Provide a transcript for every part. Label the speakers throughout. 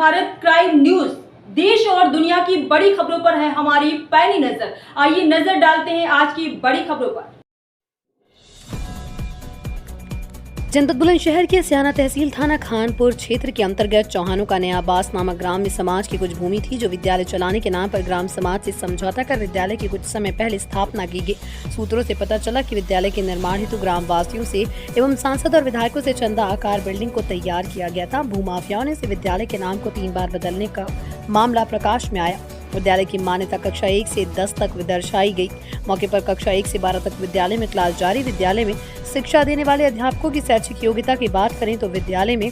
Speaker 1: Bharat crime news. देश और दुनिया की बड़ी खबरों पर है हमारी पैनी नजर। आइए नजर डालते हैं आज की बड़ी खबरों पर।
Speaker 2: जनपद बुलंदशहर के स्याना तहसील थाना खानपुर क्षेत्र के अंतर्गत चौहानों का नया आबास नामक ग्राम में समाज की कुछ भूमि थी, जो विद्यालय चलाने के नाम पर ग्राम समाज से समझौता कर विद्यालय की कुछ समय पहले स्थापना की गई। सूत्रों से पता चला कि विद्यालय के निर्माण हेतु ग्राम वासियों से एवं सांसद और विधायकों से चंदा आकार बिल्डिंग को तैयार किया गया था। भूमाफियाओं ने इस विद्यालय के नाम को 3 बार बदलने का मामला प्रकाश में आया। विद्यालय की मान्यता कक्षा 1 से 10 तक दर्शाई गई। मौके पर कक्षा 1 से 12 तक विद्यालय में क्लास जारी। विद्यालय में शिक्षा देने वाले अध्यापकों की शैक्षिक योग्यता की बात करें तो विद्यालय में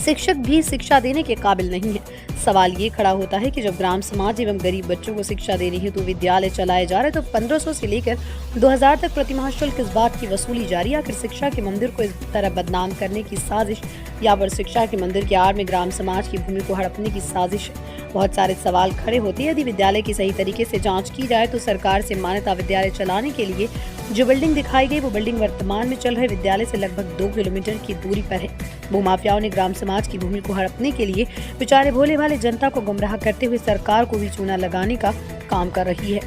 Speaker 2: शिक्षक भी शिक्षा देने के काबिल नहीं है। सवाल ये खड़ा होता है कि जब ग्राम समाज एवं गरीब बच्चों को शिक्षा देने हेतु विद्यालय चलाए जा रहे तो 1500 से लेकर 2000 तक प्रतिमाह शुल्क इस बात की वसूली जारी। आखिर शिक्षा के मंदिर को इस तरह बदनाम करने की साजिश या पर शिक्षा के मंदिर की आड़ में ग्राम समाज की भूमि को हड़पने की साजिश है। बहुत सारे सवाल खड़े होते हैं। यदि विद्यालय की सही तरीके से जांच की जाए तो सरकार से मान्यता विद्यालय चलाने के लिए जो बिल्डिंग दिखाई गई वो बिल्डिंग वर्तमान में चल रहे विद्यालय से लगभग 2 किलोमीटर की दूरी पर है। भूमाफियाओं ने ग्राम समाज की भूमि को हड़पने के लिए बेचारे भोले भाले जनता को गुमराह करते हुए सरकार को भी चूना लगाने का काम कर रही है।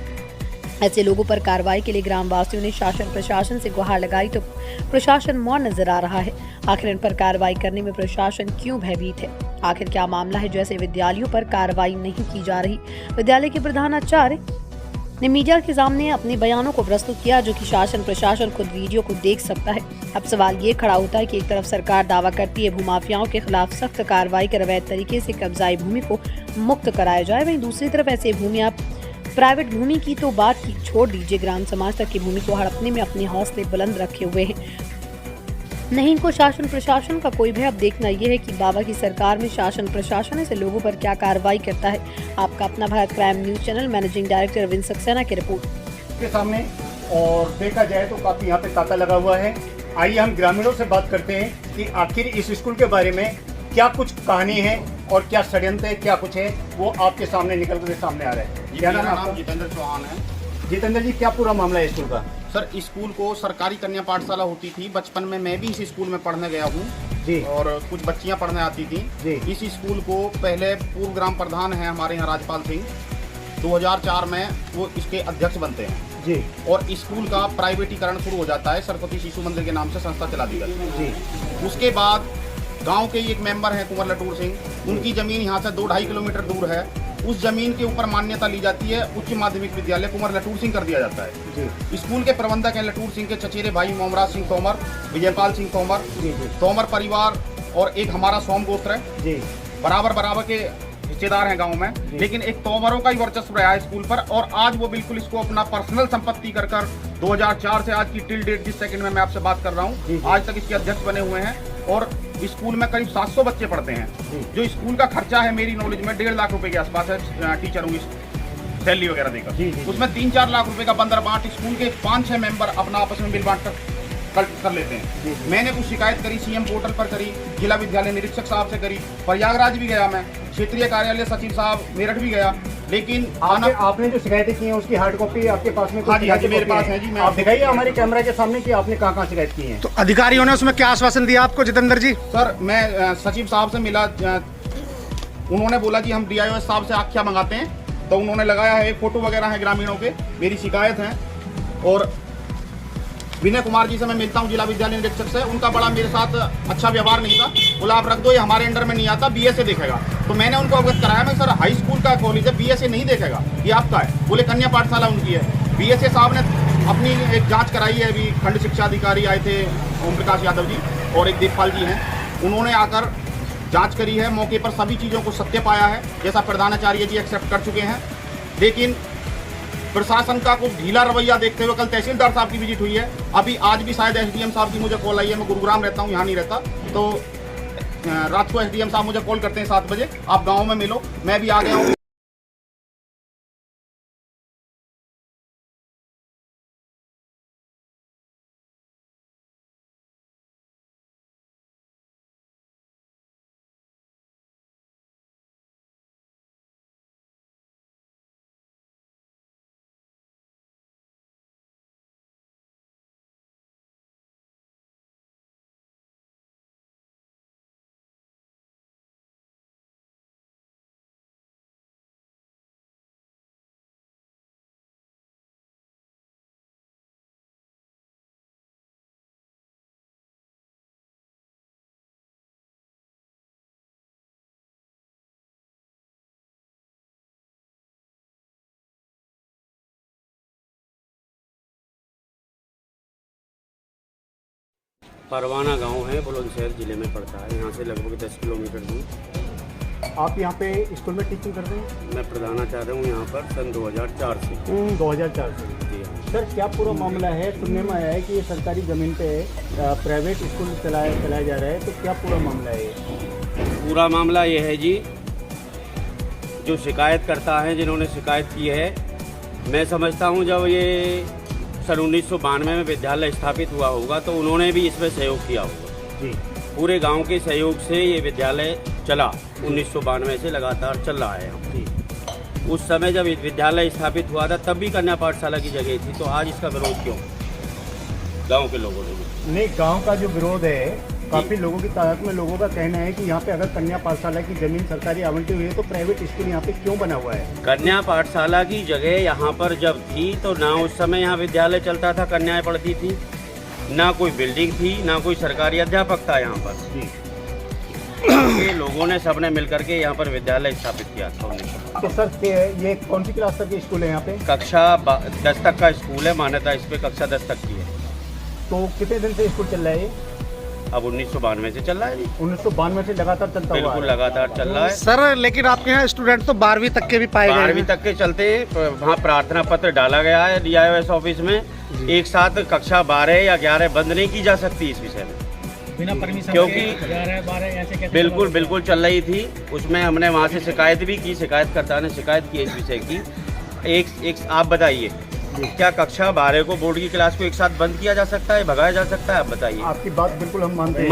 Speaker 2: ऐसे लोगों पर कार्रवाई के लिए ग्राम वासियों ने शासन प्रशासन से गुहार लगाई तो प्रशासन मौन नजर आ रहा है। आखिर इन पर कार्रवाई करने में प्रशासन क्यों भयभीत है? आखिर क्या मामला है जो ऐसे विद्यालयों पर कार्रवाई नहीं की जा रही? विद्यालय के प्रधानाचार्य ने मीडिया के सामने अपने बयानों को प्रस्तुत किया, जो कि शासन प्रशासन खुद वीडियो को देख सकता है। अब सवाल ये खड़ा होता है कि एक तरफ सरकार दावा करती है भूमाफियाओं के खिलाफ सख्त कार्रवाई कर अवैध तरीके से कब्जाई भूमि को मुक्त कराया जाए, वहीं दूसरी तरफ ऐसे भूमि प्राइवेट भूमि की तो बात की छोड़ दीजिए, ग्राम समाज तक की भूमि को हड़पने में अपने हौसले बुलंद रखे हुए हैं। नहीं इनको शासन प्रशासन का कोई भय। अब देखना यह है कि बाबा की सरकार में शासन प्रशासन ऐसे लोगों पर क्या कार्रवाई करता है। आपका अपना Bharat crime news channel managing director Arvind Saxena की रिपोर्ट
Speaker 3: के सामने। और देखा जाए तो काफी यहाँ पे ताला लगा हुआ है। आइए हम ग्रामीणों से बात करते हैं कि आखिर इस स्कूल के बारे में क्या कुछ कहानी है और क्या षड्यंत्र है, क्या कुछ है, वो आपके सामने निकल कर सामने आ रहा है।
Speaker 4: क्या नाम? जितेंद्र चौहान है।
Speaker 3: जितेंद्र जी, क्या पूरा मामला है स्कूल का?
Speaker 4: सर, स्कूल को सरकारी कन्या पाठशाला होती थी। बचपन में मैं भी इस स्कूल में पढ़ने गया हूँ
Speaker 3: जी।
Speaker 4: और कुछ बच्चियाँ पढ़ने आती थी
Speaker 3: जी।
Speaker 4: इस स्कूल को पहले पूर्व ग्राम प्रधान है हमारे यहाँ राजपाल सिंह, 2004 में वो इसके अध्यक्ष बनते हैं
Speaker 3: जी।
Speaker 4: और स्कूल का प्राइवेटीकरण शुरू हो जाता है। सरस्वती शिशु मंदिर के नाम से संस्था चला दी गई जी। उसके बाद गांव के एक मेंबर हैं कुंवर लटूर सिंह, उनकी जमीन यहाँ से 2-2.5 किलोमीटर दूर है। उस जमीन के ऊपर मान्यता ली जाती है उच्च माध्यमिक विद्यालय कुंवर लटूर सिंह कर दिया जाता है जी। स्कूल के प्रबंधक हैं लटूर सिंह के चचेरे भाई मोमराज सिंह तोमर, विजयपाल सिंह तोमर जी। तोमर परिवार और एक हमारा सोम गोत्र है जी। बराबर के हिस्सेदार हैं गांव में, लेकिन एक तोमरों का ही वर्चस्व रहा है स्कूल पर। और आज वो बिल्कुल इसको अपना पर्सनल संपत्ति कर 2004 से आज की टिल डेट जिस सेकंड में मैं आपसे बात कर रहा हूँ, आज तक इसके अध्यक्ष बने हुए हैं। और स्कूल में करीब 700 बच्चे पढ़ते हैं। जो स्कूल का खर्चा है मेरी नॉलेज में 1.5 लाख रुपए के आसपास है टीचरों की सैलरी वगैरह देकर। उसमें 3-4 लाख रुपए का बंदर बांट स्कूल के 5-6 मेंबर अपना आपस में मिल बांट कर लेते हैं। मैंने कुछ शिकायत करी, सीएम पोर्टल पर करी, जिला विद्यालय निरीक्षक साहब से करी, प्रयागराज भी गया मैं, क्षेत्रीय कार्यालय सचिव साहब मेरठ भी गया, लेकिन
Speaker 3: आपने जो शिकायतें की हैं उसकी हार्ड कॉपी आपके पास में?
Speaker 4: हाँ जी, मेरे पास है जी।
Speaker 3: आप दिखाइए हमारे कैमरा के सामने कि आपने कहाँ शिकायत की है।
Speaker 5: तो अधिकारियों ने उसमें क्या आश्वासन दिया आपको जितेंद्र जी?
Speaker 4: सर, मैं सचिव साहब से मिला, उन्होंने बोला कि हम डीआईओएस साहब से आख्या मंगाते हैं, तो उन्होंने लगाया है, फोटो वगैरह है ग्रामीणों के, मेरी शिकायत है। और विनय कुमार जी से मैं मिलता हूँ, जिला विद्यालय निरीक्षक से, उनका बड़ा मेरे साथ अच्छा व्यवहार नहीं था। बोला आप रख दो, ये हमारे अंडर में नहीं आता, बीएसए देखेगा। तो मैंने उनको अवगत कराया, मैं सर हाई स्कूल का कॉलेज है, बीएसए नहीं देखेगा, ये आपका है। बोले कन्या पाठशाला उनकी है। बीएसए साहब ने अपनी एक जांच कराई है, अभी खंड शिक्षा अधिकारी आए थे ओम प्रकाश यादव जी और एक देवपाल जी हैं, उन्होंने आकर जाँच करी है। मौके पर सभी चीज़ों को सत्य पाया है, जैसा प्रधानाचार्य जी एक्सेप्ट कर चुके हैं। लेकिन प्रशासन का कुछ ढीला रवैया देखते हुए कल तहसीलदार साहब की विजिट हुई है। अभी आज भी शायद एसडीएम साहब की मुझे कॉल आई है, मैं गुरुग्राम रहता हूँ, यहाँ नहीं रहता, तो रात को एसडीएम साहब मुझे कॉल करते हैं 7 बजे, आप गाँव में मिलो। मैं भी आ गया हूँ।
Speaker 6: परवाना गांव है, बुलंदशहर जिले में पड़ता है। यहाँ से लगभग 10 किलोमीटर दूर।
Speaker 3: आप यहाँ पे स्कूल में टीचिंग करते हैं?
Speaker 6: मैं प्रधानाचार्य हूँ यहाँ पर सन 2004 से।
Speaker 3: 2004 से।
Speaker 6: जी हाँ।
Speaker 3: सर, क्या पूरा मामला है? सुनने में आया है कि ये सरकारी ज़मीन पे प्राइवेट स्कूल चलाया जा रहा है, तो क्या पूरा मामला है ये?
Speaker 6: पूरा मामला ये है जी, जो शिकायत करता है, जिन्होंने शिकायत की है, मैं समझता हूँ जब ये सन 1992 में विद्यालय स्थापित हुआ होगा तो उन्होंने भी इसमें सहयोग किया होगा।
Speaker 3: जी।
Speaker 6: पूरे गांव के सहयोग से ये विद्यालय चला, 1992 से लगातार चल रहा है।
Speaker 3: जी।
Speaker 6: उस समय जब विद्यालय स्थापित हुआ था तब भी कन्या पाठशाला की जगह थी, तो आज इसका विरोध क्यों गांव के लोगों ने?
Speaker 3: नहीं, गांव का जो विरोध है, काफ़ी लोगों की तादाद में लोगों का कहना है कि यहाँ पे अगर कन्या पाठशाला की जमीन सरकारी आवंटित हुई है तो प्राइवेट स्कूल यहाँ पे क्यों बना हुआ है?
Speaker 6: कन्या पाठशाला की जगह यहाँ पर जब थी तो ना उस समय यहाँ विद्यालय चलता था, कन्याएं पढ़ती थी, ना कोई बिल्डिंग थी, ना कोई सरकारी अध्यापक था यहाँ पर।
Speaker 3: जी।
Speaker 6: ये लोगों ने सबने मिलकर के यहाँ पर विद्यालय स्थापित किया था।
Speaker 3: तो सर, ये कौन सी क्लास तक की स्कूल है यहाँ पे?
Speaker 6: कक्षा 10 तक का स्कूल है, मान्यता इस पे कक्षा 10 तक की है।
Speaker 3: तो कितने दिन से स्कूल चल रहा है ये?
Speaker 6: अब 1992 से चल रहा है जी।
Speaker 3: 1992 से लगातार चलता हुआ
Speaker 6: बिल्कुल
Speaker 3: है।
Speaker 6: लगातार चल रहा है
Speaker 5: सर, लेकिन आपके यहाँ स्टूडेंट तो 12वीं तक के भी पाए गए
Speaker 6: 12वीं
Speaker 5: हैं।
Speaker 6: तक के चलते वहाँ प्रार्थना पत्र डाला गया है DIOS ऑफिस में। एक साथ कक्षा 12 या 11 बंद नहीं की जा सकती इस विषय में,
Speaker 7: बिना परमिशन
Speaker 6: क्योंकि
Speaker 7: 11-12 ऐसे कैसे?
Speaker 6: बिल्कुल चल रही थी। उसमें हमने वहाँ से शिकायत भी की, शिकायतकर्ता ने शिकायत की इस विषय की। एक आप बताइए, क्या कक्षा 12 को, बोर्ड की क्लास को एक साथ बंद किया जा सकता है, भगाया जा सकता है? आप बताइए।
Speaker 3: आपकी बात बिल्कुल हम मानते हैं।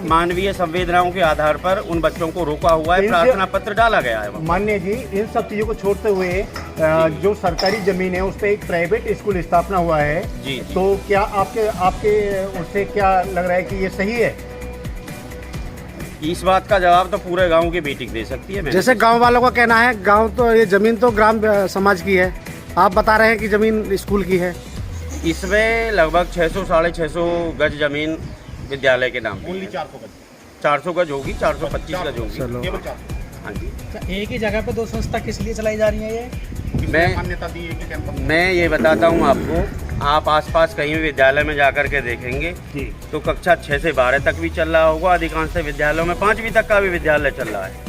Speaker 6: मानवीय संवेदनाओं के आधार पर उन बच्चों को रोका हुआ है, प्रार्थना पत्र डाला गया है।
Speaker 3: मान्य जी, इन सब चीज़ों को छोड़ते हुए जो सरकारी जमीन है उस पर एक प्राइवेट स्कूल स्थापना हुआ है।
Speaker 6: जी।
Speaker 3: तो क्या आपके उससे क्या लग रहा है कि ये सही है?
Speaker 6: इस बात का जवाब तो पूरे गांव की मीटिंग दे सकती है।
Speaker 5: जैसे गांव वालों का कहना है, गांव तो ये जमीन तो ग्राम समाज की है, आप बता रहे हैं कि जमीन स्कूल की है।
Speaker 6: इसमें लगभग 600-650 गज जमीन विद्यालय के नाम पे। 400 गज होगी, 425 गज होगी।
Speaker 3: केवल 400।
Speaker 6: हाँ जी।
Speaker 7: एक ही जगह पे दो संस्था किस लिए चलाई जा रही है ये?
Speaker 6: मैं ये बताता हूँ आपको, आप आसपास कहीं भी विद्यालय में जाकर के देखेंगे तो कक्षा 6 से 12 तक भी चल रहा होगा। अधिकांश विद्यालयों में 5वीं तक का भी विद्यालय चल रहा है।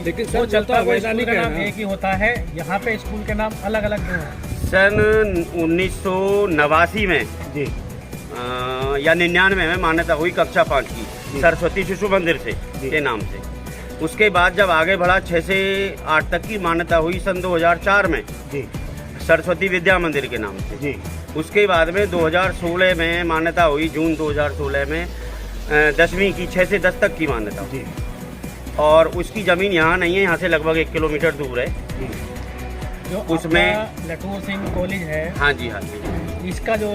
Speaker 7: लेकिन सर, चलता हुआ स्कूल का नाम एक ही होता है, यहाँ पे स्कूल के नाम अलग अलग क्यों है?
Speaker 6: सन 1989 में
Speaker 3: जी।
Speaker 6: या 99 में मान्यता हुई कक्षा 5 की सरस्वती शिशु मंदिर से के नाम से। उसके बाद जब आगे बढ़ा 6 से 8 तक की मान्यता हुई सन 2004 में
Speaker 3: जी।
Speaker 6: सरस्वती विद्या मंदिर के नाम से।
Speaker 3: जी।
Speaker 6: उसके बाद में 2016 में मान्यता हुई, जून 2016 में 10वीं की 6 से 10 तक की मान्यता
Speaker 3: जी।
Speaker 6: और उसकी ज़मीन यहाँ नहीं है, यहाँ से लगभग 1 किलोमीटर दूर है।
Speaker 7: जो
Speaker 6: उसमें
Speaker 7: आपका लटूर सिंह कॉलेज है,
Speaker 6: हाँ जी, हाँ जी,
Speaker 7: इसका जो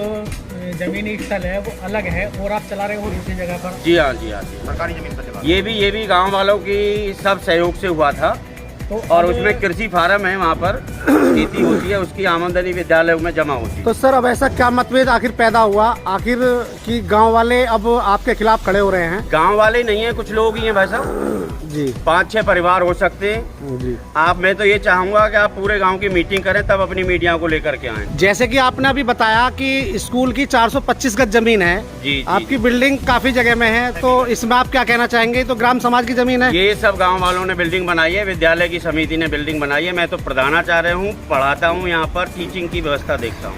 Speaker 7: जमीनी स्थल है वो अलग है और आप चला रहे हो दूसरी जगह पर।
Speaker 6: जी हाँ, जी हाँ, जी।
Speaker 4: सरकारी जमीन पर चला।
Speaker 6: ये भी गांव वालों की सब सहयोग से हुआ था।
Speaker 7: तो
Speaker 6: और
Speaker 7: अब-
Speaker 6: उसमें कृषि फार्म है, वहाँ पर खेती होती है, उसकी आमदनी विद्यालयों में जमा होती है।
Speaker 5: तो सर, अब ऐसा क्या मतभेद आखिर पैदा हुआ आखिर कि गांव वाले अब आपके खिलाफ खड़े हो रहे हैं?
Speaker 6: गांव वाले नहीं है, कुछ लोग ही हैं भाई साहब
Speaker 5: जी।
Speaker 6: 5-6 परिवार हो सकते हैं।
Speaker 5: जी।
Speaker 6: मैं तो ये चाहूंगा कि आप पूरे गांव की मीटिंग करें, तब अपनी मीडिया को लेकर के आएं।
Speaker 5: जैसे कि आपने अभी बताया कि स्कूल की 425 गज जमीन है,
Speaker 6: जी,
Speaker 5: आपकी बिल्डिंग काफी जगह में है, तो इसमें आप क्या कहना चाहेंगे? तो ग्राम समाज की जमीन है।
Speaker 6: ये सब गांव वालों ने बिल्डिंग बनाई है, विद्यालय की समिति ने बिल्डिंग बनाई है। मैं तो प्रधानाचार्य हूँ, पढ़ाता हूँ, यहाँ पर टीचिंग की व्यवस्था देखता हूँ।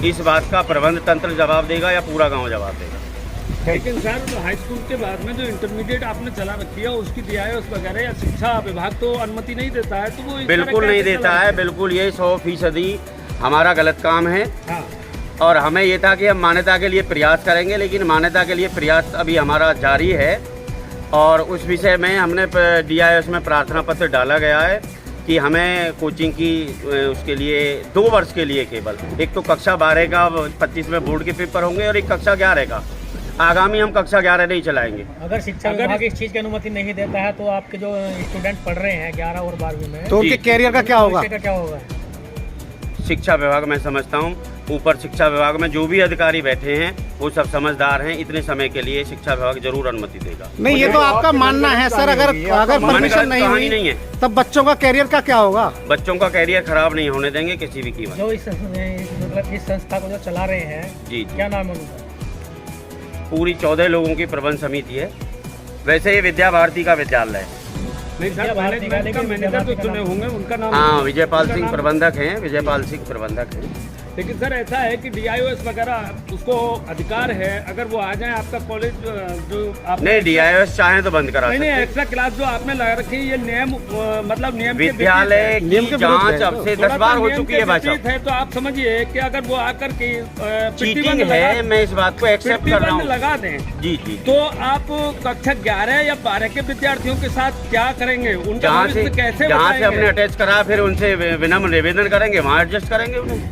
Speaker 6: इस बात का प्रबंध तंत्र जवाब देगा या पूरा गाँव जवाब देगा?
Speaker 8: लेकिन सर, हाई स्कूल के बाद में जो इंटरमीडिएट आपने चला रखी है उसकी DIOS वगैरह या शिक्षा विभाग तो अनुमति नहीं देता है, तो वो इस तरह
Speaker 6: बिल्कुल नहीं
Speaker 8: कैसे
Speaker 6: देता
Speaker 8: चला?
Speaker 6: है, बिल्कुल। ये 100% हमारा गलत काम है।
Speaker 8: हाँ।
Speaker 6: और हमें ये था कि हम मान्यता के लिए प्रयास करेंगे, लेकिन मान्यता के लिए प्रयास अभी हमारा जारी है। और उस विषय में हमने DIOS में प्रार्थना पत्र डाला गया है कि हमें कोचिंग की उसके लिए 2 वर्ष के लिए केवल, एक तो कक्षा 12 का 25 में बोर्ड के पेपर होंगे और एक कक्षा 11 का। आगामी हम कक्षा 11 नहीं चलाएंगे।
Speaker 7: अगर शिक्षा विभाग इस चीज की अनुमति नहीं देता है तो आपके जो स्टूडेंट पढ़ रहे हैं 11 और 12वीं में,
Speaker 5: तो उनके कैरियर का क्या होगा?
Speaker 7: भविष्य का क्या होगा?
Speaker 6: शिक्षा विभाग, मैं समझता हूँ ऊपर शिक्षा विभाग में जो भी अधिकारी बैठे हैं वो सब समझदार हैं। इतने समय के लिए शिक्षा विभाग जरूर अनुमति देगा।
Speaker 5: नहीं, ये तो आपका मानना है सर। अगर परमिशन नहीं हुई
Speaker 6: नहीं है,
Speaker 5: तब बच्चों का कैरियर का क्या होगा?
Speaker 6: बच्चों का कैरियर खराब नहीं होने देंगे किसी भी कीमत।
Speaker 7: जो इस संस्था को जो चला रहे हैं,
Speaker 6: जी,
Speaker 7: क्या नाम है उनका?
Speaker 6: पूरी 14 लोगों की प्रबंध समिति है। वैसे ये विद्या भारती का विद्यालय है।
Speaker 8: नहीं सर, मैनेजमेंट का मैनेजर तो चुने होंगे, उनका नाम?
Speaker 6: हाँ, विजयपाल सिंह प्रबंधक हैं, विजयपाल सिंह प्रबंधक हैं।
Speaker 8: लेकिन सर ऐसा है कि DIOS वगैरह उसको अधिकार है, अगर वो आ जाए आपका कॉलेज जो आप
Speaker 6: नहीं, DIOS चाहें तो बंद करा
Speaker 8: नहीं
Speaker 6: सकते हैं।
Speaker 8: एक्स्ट्रा क्लास जो आपने लगा रखी है, ये नियम मतलब नियम के
Speaker 6: विद्यालय की जांच अब से 10 बार हो चुकी है भाई साहब।
Speaker 8: है, तो आप समझिए कि अगर वो आकर के
Speaker 6: चीटिंग है, मैं इस बात को एक्सेप्ट कर रहा हूँ।
Speaker 8: लगा दें
Speaker 6: जी जी,
Speaker 8: तो आप कक्षा 11 या 12 के विद्यार्थियों के साथ क्या करेंगे? उनका
Speaker 6: जहाँ
Speaker 8: भविष्य कैसे
Speaker 6: से हमने
Speaker 8: बताएंगे?
Speaker 6: अटैच करा, फिर उनसे विनम्र निवेदन करेंगे, वहाँ एडजस्ट करेंगे उन्हें।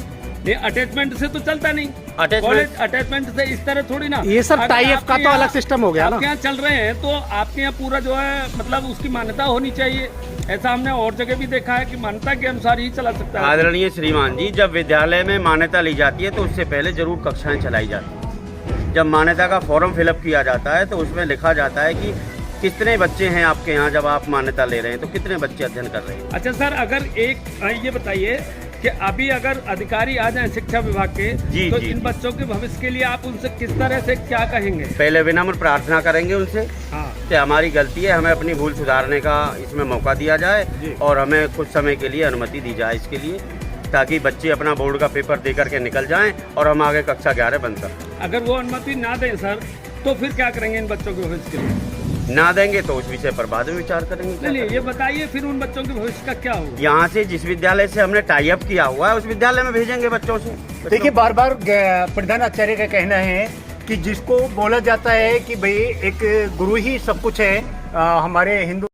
Speaker 8: ये अटैचमेंट से तो चलता नहीं,
Speaker 6: Attachment-
Speaker 8: कॉलेज अटैचमेंट से इस तरह थोड़ी ना।
Speaker 5: ये सब
Speaker 8: अगर
Speaker 5: टाई अप
Speaker 8: आपके
Speaker 5: का तो
Speaker 8: यहाँ-
Speaker 5: अलग सिस्टम हो गया ना।
Speaker 8: आपके यहाँ चल रहे हैं तो आपके यहाँ पूरा जो है मतलब उसकी मान्यता होनी चाहिए। ऐसा हमने और जगह भी देखा है कि मान्यता के अनुसार ही चला सकता है।
Speaker 6: आदरणीय श्रीमान जी, जब विद्यालय में मान्यता ली जाती है तो उससे पहले जरूर कक्षाएं चलाई जाती हैं। जब मान्यता का फॉर्म फिलअप किया जाता है तो उसमें लिखा जाता है कि कितने बच्चे हैं आपके यहाँ, जब आप मान्यता ले रहे हैं तो कितने बच्चे अध्ययन कर रहे हैं।
Speaker 8: अच्छा सर, अगर ये बताइए कि अभी अगर अधिकारी आ जाएं शिक्षा विभाग के,
Speaker 6: जी,
Speaker 8: तो
Speaker 6: जी,
Speaker 8: इन
Speaker 6: जी।
Speaker 8: बच्चों के भविष्य के लिए आप उनसे किस तरह से क्या कहेंगे?
Speaker 6: पहले विनम्र प्रार्थना करेंगे उनसे
Speaker 8: हाँ
Speaker 6: कि हमारी गलती है, हमें अपनी भूल सुधारने का इसमें मौका दिया जाए और हमें कुछ समय के लिए अनुमति दी जाए इसके लिए, ताकि बच्चे अपना बोर्ड का पेपर दे करके निकल जाएं और हम आगे कक्षा 11 बंद कर।
Speaker 8: अगर वो अनुमति ना दें सर, तो फिर क्या करेंगे इन बच्चों के भविष्य के लिए?
Speaker 6: ना देंगे तो उस विषय पर बाद में विचार करेंगे। क्या
Speaker 8: नहीं,
Speaker 6: करेंगे।
Speaker 8: ये बताइए फिर उन बच्चों के भविष्य का क्या होगा?
Speaker 6: यहाँ से जिस विद्यालय से हमने टाई अप किया हुआ है उस विद्यालय में भेजेंगे बच्चों से।
Speaker 3: देखिए, बार बार प्रधान आचार्य का कहना है कि जिसको बोला जाता है कि भाई एक गुरु ही सब कुछ है, हमारे हिंदू